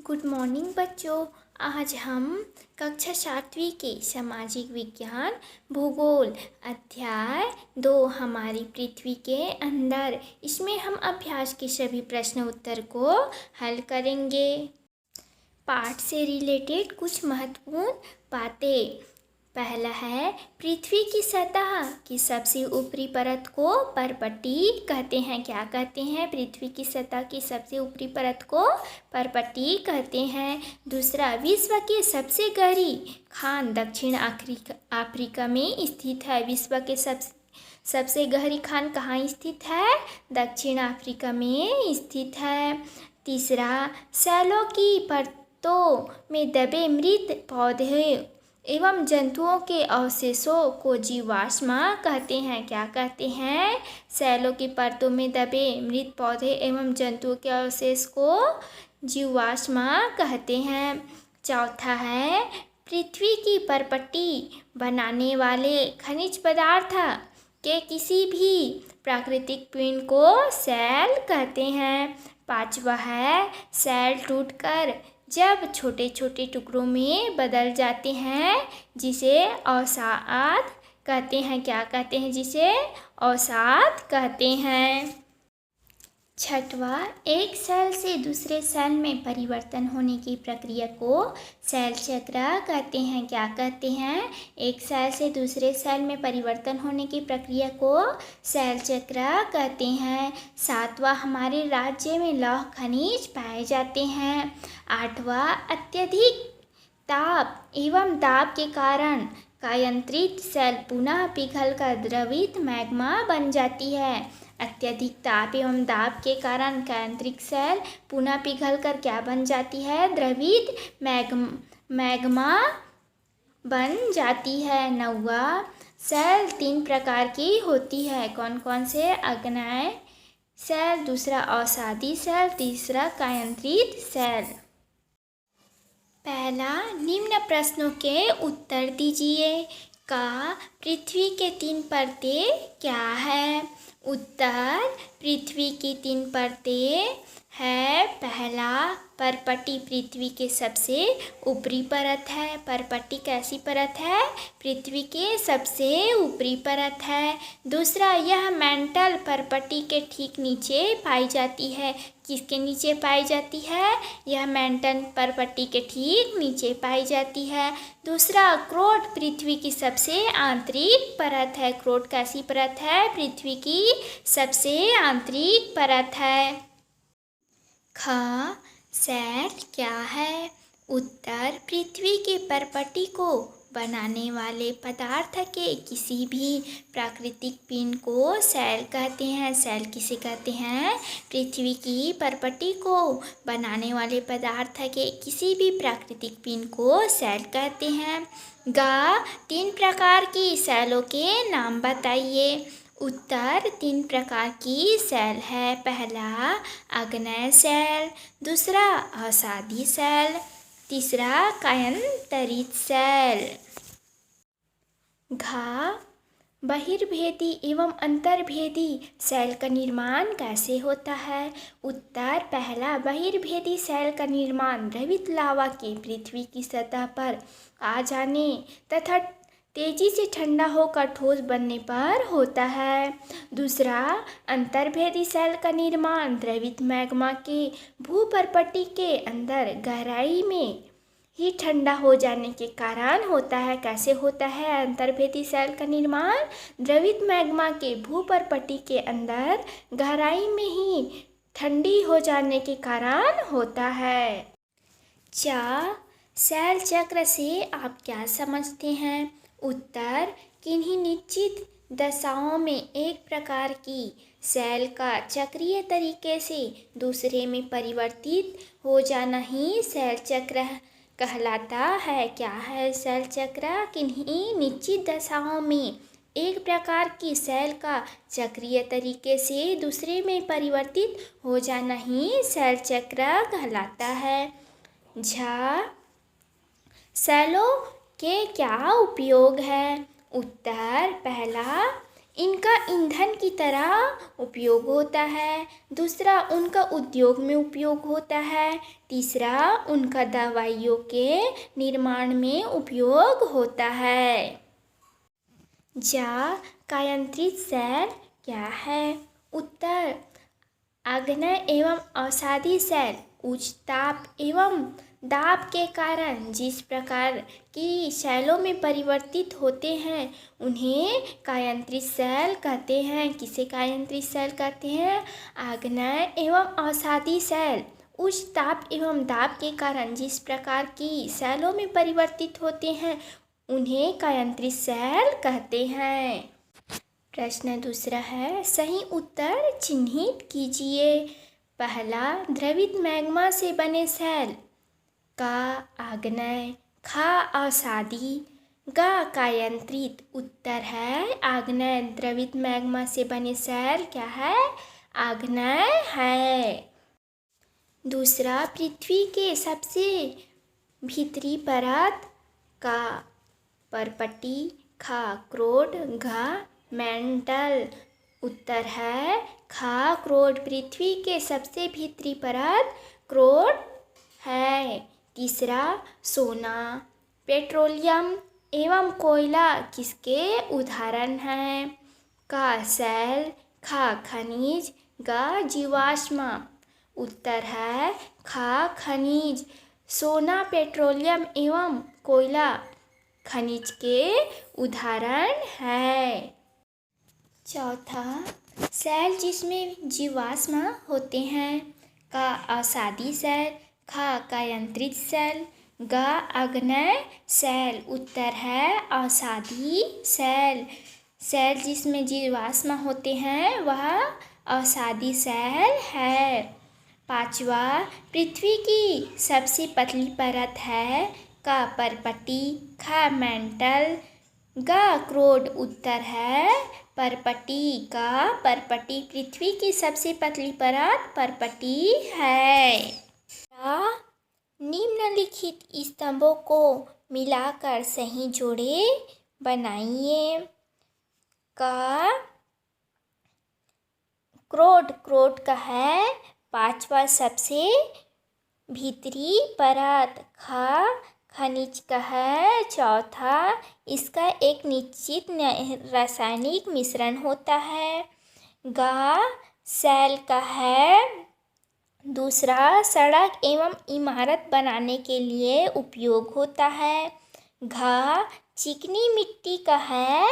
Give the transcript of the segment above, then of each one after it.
Good morning बच्चों। आज हम कक्षा 7वीं के सामाजिक विज्ञान भूगोल अध्याय 2 हमारी पृथ्वी के अंदर इसमें हम अभ्यास के सभी प्रश्न उत्तर को हल करेंगे। पाठ से रिलेटेड कुछ महत्वपूर्ण बातें। पहला है, पृथ्वी की सतह की सबसे ऊपरी परत को परपट्टी कहते हैं। क्या कहते हैं? पृथ्वी की सतह की सबसे ऊपरी परत को परपट्टी कहते हैं। दूसरा, विश्व की सबसे गहरी खान दक्षिण अफ्रीका में स्थित है। विश्व के सबसे गहरी खान कहाँ स्थित है? दक्षिण अफ्रीका में स्थित है। तीसरा, सैलों की परतों में दबे मृत पौधे एवं जंतुओं के अवशेषों को जीवाश्म कहते हैं। क्या कहते हैं? सैलों की परतों में दबे मृत पौधे एवं जंतुओं के अवशेष को जीवाश्म कहते हैं। चौथा है, पृथ्वी की परपट्टी बनाने वाले खनिज पदार्थ के किसी भी प्राकृतिक पिंड को सैल कहते हैं। पांचवा है, सैल टूटकर जब छोटे छोटे टुकड़ों में बदल जाते हैं जिसे अवसाद कहते हैं। क्या कहते हैं? जिसे अवसाद कहते हैं। छठवा, एक सेल से दूसरे सेल में परिवर्तन होने की प्रक्रिया को सेल चक्र कहते हैं। क्या कहते हैं? एक सेल से दूसरे सेल में परिवर्तन होने की प्रक्रिया को सेल चक्र कहते हैं। सातवां, हमारे राज्य में लौह खनिज पाए जाते हैं। आठवां, अत्यधिक ताप एवं दाब के कारण कायांतरित सेल पुनः पिघलकर द्रवित मैग्मा बन जाती है। अत्यधिक ताप एवं दाब के कारण कायांतरित सेल पुनः पिघलकर क्या बन जाती है? द्रवित मैग्मा बन जाती है। नौवा, सेल 3 प्रकार की होती है। कौन कौन से? अग्नेय सेल, दूसरा अवसादी सेल, तीसरा कायांतरित सेल। पहला, निम्न प्रश्नों के उत्तर दीजिए। का पृथ्वी के 3 परतें क्या है? उत्तर, पृथ्वी की 3 परतें है। पहला, परपट्टी पृथ्वी के सबसे ऊपरी परत है। परपट्टी कैसी परत है? पृथ्वी के सबसे ऊपरी परत है। दूसरा, यह मेंटल परपट्टी के ठीक नीचे पाई जाती है। किसके नीचे पाई जाती है? यह मेंटल परपट्टी के ठीक नीचे पाई जाती है। दूसरा, क्रोट पृथ्वी की सबसे आंतरिक परत है। क्रोट कैसी परत है? पृथ्वी की सबसे आंतरिक परत है। ख, सैल क्या है? उत्तर, पृथ्वी की परपट्टी को बनाने वाले पदार्थ के किसी भी प्राकृतिक पिंड को सैल कहते हैं। सैल किसे कहते हैं? पृथ्वी की परपट्टी को बनाने वाले पदार्थ के किसी भी प्राकृतिक पिंड को सैल कहते हैं। ग, 3 प्रकार की सैलों के नाम बताइए। उत्तर, 3 प्रकार की सेल है। पहला, अग्नेय सेल, दूसरा अवसादी सेल, तीसरा कायांतरित सेल। घ, बहिर्भेदी एवं अंतर्भेदी सेल का निर्माण कैसे होता है? उत्तर, पहला, बहिर्भेदी सेल का निर्माण द्रवित लावा के पृथ्वी की सतह पर आ जाने तथा तेजी से ठंडा होकर ठोस बनने पर होता है। दूसरा, अंतर्भेदी सेल का निर्माण द्रवित मैग्मा के भूपर्पट्टी के अंदर गहराई में ही ठंडा हो जाने के कारण होता है। कैसे होता है अंतर्भेदी सेल का निर्माण? द्रवित मैग्मा के भूपर्पट्टी के अंदर गहराई में ही ठंडी हो जाने के कारण होता है। च, सेल चक्र से आप क्या समझते हैं? उत्तर, किन्हीं निश्चित दशाओं में एक प्रकार की सेल का चक्रीय तरीके से दूसरे में परिवर्तित हो जाना ही सेल चक्र कहलाता है। क्या है सेल चक्र? किन्हीं निश्चित दशाओं में एक प्रकार की सेल का चक्रीय तरीके से दूसरे में परिवर्तित हो जाना ही सेल चक्र कहलाता है। झ, सेलों के क्या उपयोग है? उत्तर, पहला, इनका ईंधन की तरह उपयोग होता है। दूसरा, उनका उद्योग में उपयोग होता है। तीसरा, उनका दवाइयों के निर्माण में उपयोग होता है। कायांतरित सेल क्या है? उत्तर, आग्नेय एवं अवसादी सेल उच्च ताप एवं दाब के कारण जिस प्रकार की सेलों में परिवर्तित होते हैं उन्हें कायांतरित सेल कहते हैं। किसे कायांतरित सेल कहते हैं? आग्नेय एवं अवसादी सेल उच्च ताप एवं दाब के कारण जिस प्रकार की सेलों में परिवर्तित होते हैं उन्हें कायांतरित सेल कहते हैं। प्रश्न दूसरा है, सही उत्तर चिन्हित कीजिए। पहला, द्रवित मैग्मा से बने सेल। का आग्नेय, खा अवसादी, गा कायांतरित। उत्तर है आग्नेय। द्रवित मैग्मा से बने सेल क्या है? आग्नेय है। दूसरा, पृथ्वी के सबसे भीतरी परत। का परपटी, खा क्रोड, घा मेंटल। उत्तर है खा क्रोड। पृथ्वी के सबसे भीतरी परत क्रोड है। तीसरा, सोना, पेट्रोलियम एवं कोयला किसके उदाहरण हैं? का सेल, खा खनिज, गा जीवाश्म। उत्तर है खा खनिज। सोना, पेट्रोलियम एवं कोयला खनिज के उदाहरण है। चौथा, सेल जिसमें जीवाश्म होते हैं। का अवसादी सेल, खा कायांतरित सेल, गा आग्नेय सेल। उत्तर है अवसादी सेल। सेल जिसमें जीवाश्म होते हैं वह अवसादी सेल है। पांचवा, पृथ्वी की सबसे पतली परत है। का परपटी, खा मेंटल, गा क्रोड। उत्तर है परपटी। का परपटी। पृथ्वी की सबसे पतली परत परपटी है। निम्नलिखित स्तंभों को मिलाकर सही जोड़े बनाइए। का क्रोड का है पांचवा सबसे भीतरी परत। खा खनिज का है चौथा। इसका एक निश्चित रासायनिक मिश्रण होता है। गा सेल का है दूसरा, सड़क एवं इमारत बनाने के लिए उपयोग होता है। घा चिकनी मिट्टी का है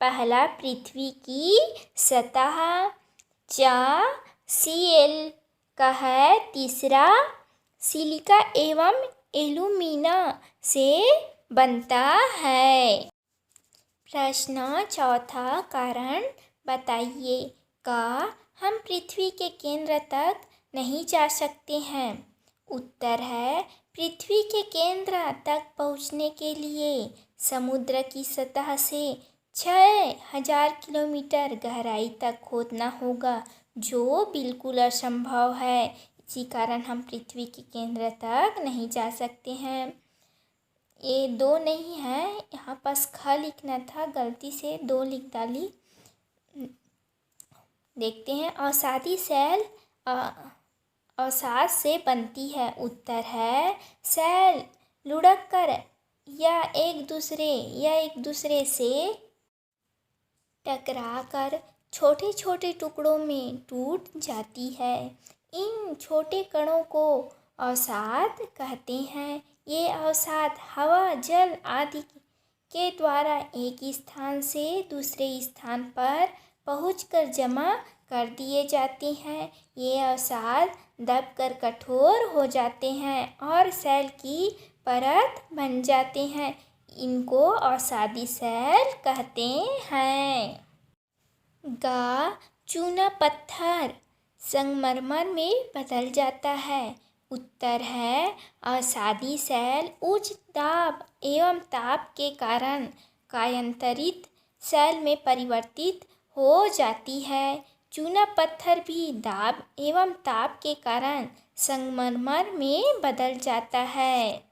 पहला, पृथ्वी की सतह। सीएल का है तीसरा, सिलिका एवं एल्यूमिना से बनता है। प्रश्न चौथा, कारण बताइए। का हम पृथ्वी के केंद्र तक नहीं जा सकते हैं। उत्तर है पृथ्वी के केंद्र तक पहुंचने के लिए समुद्र की सतह से 6000 किलोमीटर गहराई तक खोदना होगा, जो बिल्कुल असंभव है। इसी कारण हम पृथ्वी के केंद्र तक नहीं जा सकते हैं। ये 2 नहीं है, यहाँ पास ख लिखना था, गलती से 2 लिख डाली। देखते हैं, अवसादी सेल अवसाद से बनती है। उत्तर है सेल लुढ़क कर या एक दूसरे से टकराकर छोटे छोटे टुकड़ों में टूट जाती है। इन छोटे कणों को अवसाद कहते हैं। ये अवसाद हवा, जल आदि के द्वारा एक स्थान से दूसरे स्थान पर पहुंचकर जमा कर दिए जाते हैं। ये अवसाद दबकर कठोर हो जाते हैं और सेल की परत बन जाते हैं। इनको अवसादी सेल कहते हैं। गा चूना पत्थर संगमरमर में बदल जाता है। उत्तर है अवसादी सेल उच्च दाब एवं ताप के कारण कायांतरित सेल में परिवर्तित हो जाती है। चूना पत्थर भी दाब एवं ताप के कारण संगमरमर में बदल जाता है।